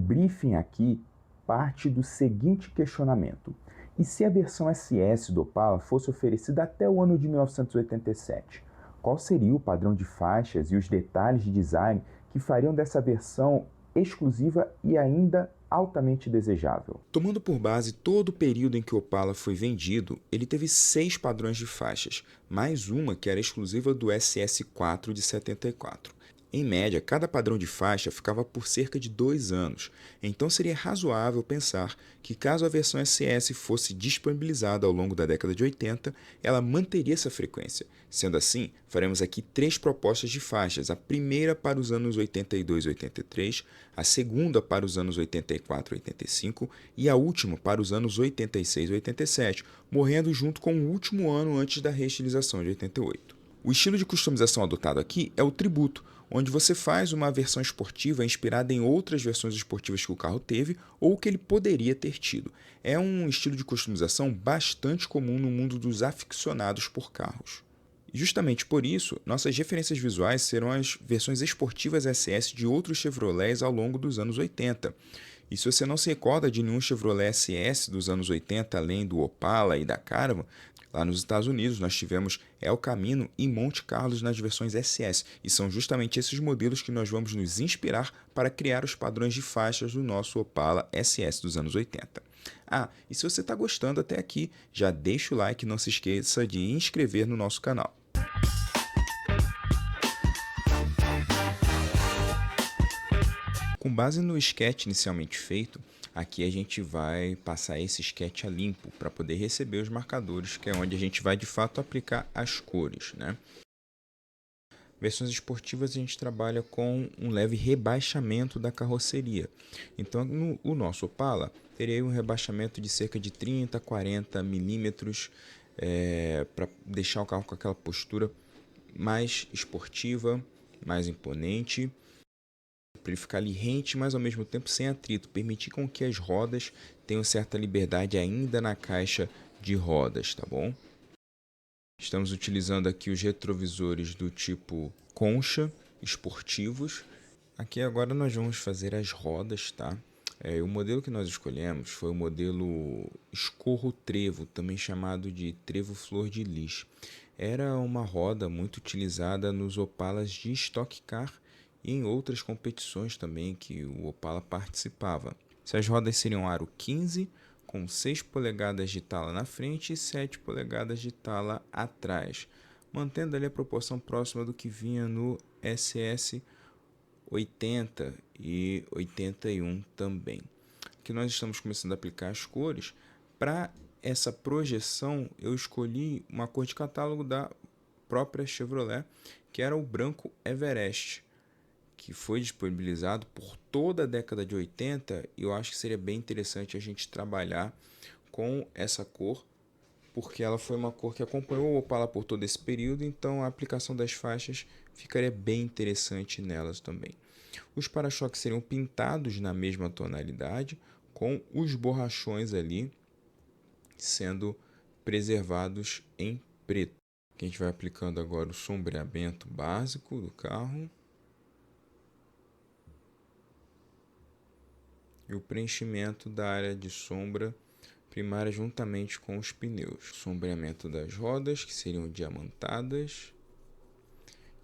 briefing aqui parte do seguinte questionamento: e se a versão SS do Opala fosse oferecida até o ano de 1987? Qual seria o padrão de faixas e os detalhes de design que fariam dessa versão exclusiva e ainda altamente desejável? Tomando por base todo o período em que o Opala foi vendido, ele teve 6 padrões de faixas, mais uma que era exclusiva do SS4 de 74. Em média, cada padrão de faixa ficava por cerca de 2 anos, então seria razoável pensar que caso a versão SS fosse disponibilizada ao longo da década de 80, ela manteria essa frequência. Sendo assim, faremos aqui 3 propostas de faixas, a primeira para os anos 82 e 83, a segunda para os anos 84 e 85 e a última para os anos 86 e 87, morrendo junto com o último ano antes da reestilização de 88. O estilo de customização adotado aqui é o tributo, onde você faz uma versão esportiva inspirada em outras versões esportivas que o carro teve ou que ele poderia ter tido. É um estilo de customização bastante comum no mundo dos aficionados por carros. E justamente por isso, nossas referências visuais serão as versões esportivas SS de outros Chevrolets ao longo dos anos 80. E se você não se recorda de nenhum Chevrolet SS dos anos 80, além do Opala e da Caravan, lá nos Estados Unidos nós tivemos El Camino e Monte Carlo nas versões SS, e são justamente esses modelos que nós vamos nos inspirar para criar os padrões de faixas do nosso Opala SS dos anos 80. E se você está gostando até aqui, já deixa o like e não se esqueça de inscrever no nosso canal. Com base no sketch inicialmente feito, aqui a gente vai passar esse sketch a limpo para poder receber os marcadores, que é onde a gente vai de fato aplicar as cores, né? Versões esportivas a gente trabalha com um leve rebaixamento da carroceria. Então, o nosso Opala teria um rebaixamento de cerca de 30 a 40 milímetros para deixar o carro com aquela postura mais esportiva, mais imponente, para ele ficar ali rente, mas ao mesmo tempo sem atrito, permitir com que as rodas tenham certa liberdade ainda na caixa de rodas, tá bom? Estamos utilizando aqui os retrovisores do tipo concha, esportivos. Aqui agora nós vamos fazer as rodas, tá? O modelo que nós escolhemos foi o modelo Escorro Trevo, também chamado de Trevo Flor de Lis. Era uma roda muito utilizada nos Opalas de Stock Car e em outras competições também que o Opala participava. Essas rodas seriam aro 15, com 6 polegadas de tala na frente e 7 polegadas de tala atrás, mantendo ali a proporção próxima do que vinha no SS 80 e 81 também. Aqui nós estamos começando a aplicar as cores. Para essa projeção, eu escolhi uma cor de catálogo da própria Chevrolet, que era o branco Everest, que foi disponibilizado por toda a década de 80, e eu acho que seria bem interessante a gente trabalhar com essa cor, porque ela foi uma cor que acompanhou o Opala por todo esse período, então a aplicação das faixas ficaria bem interessante nelas também. Os para-choques seriam pintados na mesma tonalidade, com os borrachões ali sendo preservados em preto. Aqui a gente vai aplicando agora o sombreamento básico do carro e o preenchimento da área de sombra primária juntamente com os pneus. Sombreamento das rodas, que seriam diamantadas.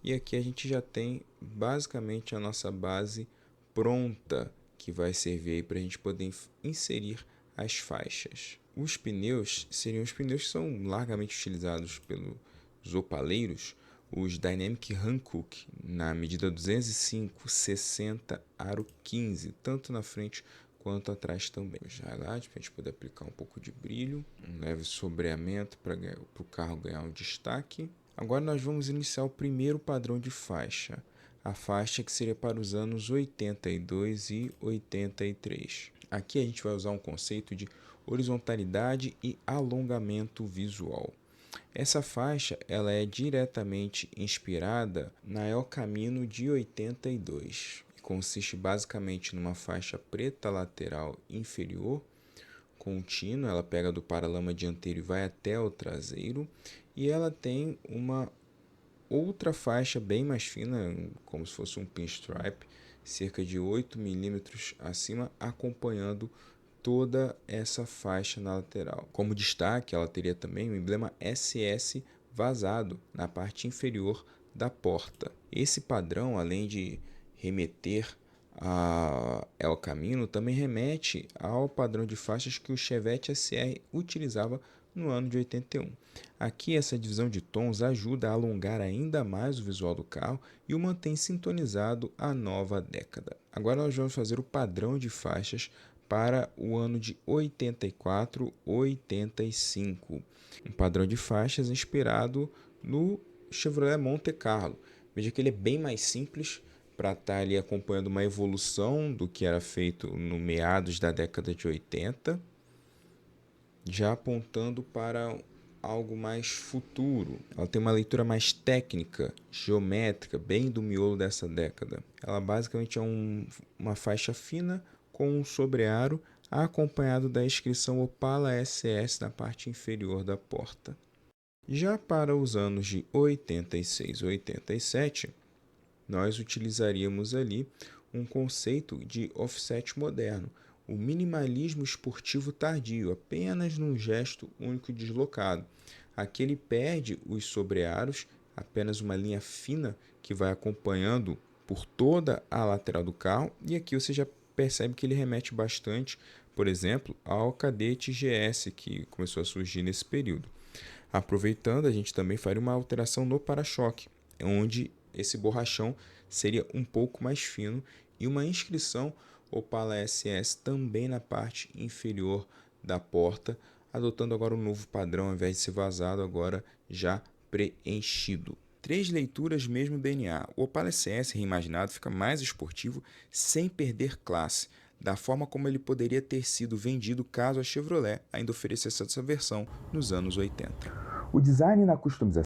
E aqui a gente já tem basicamente a nossa base pronta, que vai servir para a gente poder inserir as faixas. Os pneus seriam os pneus que são largamente utilizados pelos opaleiros, os Dynamic Hankook, na medida 205/60 aro 15, tanto na frente quanto atrás também. Os highlights para a gente poder aplicar um pouco de brilho, um leve sombreamento para o carro ganhar um destaque. Agora nós vamos iniciar o primeiro padrão de faixa, a faixa que seria para os anos 82 e 83. Aqui a gente vai usar um conceito de horizontalidade e alongamento visual. Essa faixa ela é diretamente inspirada na El Camino de 82. Consiste basicamente numa faixa preta lateral inferior, contínua, ela pega do paralama dianteiro e vai até o traseiro, e ela tem uma outra faixa bem mais fina, como se fosse um pinstripe, cerca de 8 milímetros acima, acompanhando toda essa faixa na lateral. Como destaque, ela teria também o emblema SS vazado na parte inferior da porta. Esse padrão, além de remeter a El Camino, também remete ao padrão de faixas que o Chevette SR utilizava no ano de 81. Aqui essa divisão de tons ajuda a alongar ainda mais o visual do carro e o mantém sintonizado à nova década. Agora nós vamos fazer o padrão de faixas para o ano de 84-85, um padrão de faixas inspirado no Chevrolet Monte Carlo. Veja que ele é bem mais simples para estar ali acompanhando uma evolução do que era feito no meados da década de 80, já apontando para algo mais futuro. Ela tem uma leitura mais técnica, geométrica, bem do miolo dessa década. Ela basicamente é uma faixa fina com um sobrearo acompanhado da inscrição Opala SS na parte inferior da porta. Já para os anos de 86 e 87, nós utilizaríamos ali um conceito de offset moderno, o minimalismo esportivo tardio, apenas num gesto único deslocado. Aqui ele perde os sobrearos, apenas uma linha fina que vai acompanhando por toda a lateral do carro, e aqui você já percebe que ele remete bastante, por exemplo, ao Cadete GS, que começou a surgir nesse período. Aproveitando, a gente também faria uma alteração no para-choque, onde esse borrachão seria um pouco mais fino e uma inscrição Opala SS também na parte inferior da porta, adotando agora um novo padrão, ao invés de ser vazado, agora já preenchido. 3 leituras, mesmo DNA. O Opala SS reimaginado fica mais esportivo sem perder classe, da forma como ele poderia ter sido vendido caso a Chevrolet ainda oferecesse essa versão nos anos 80. O design na customização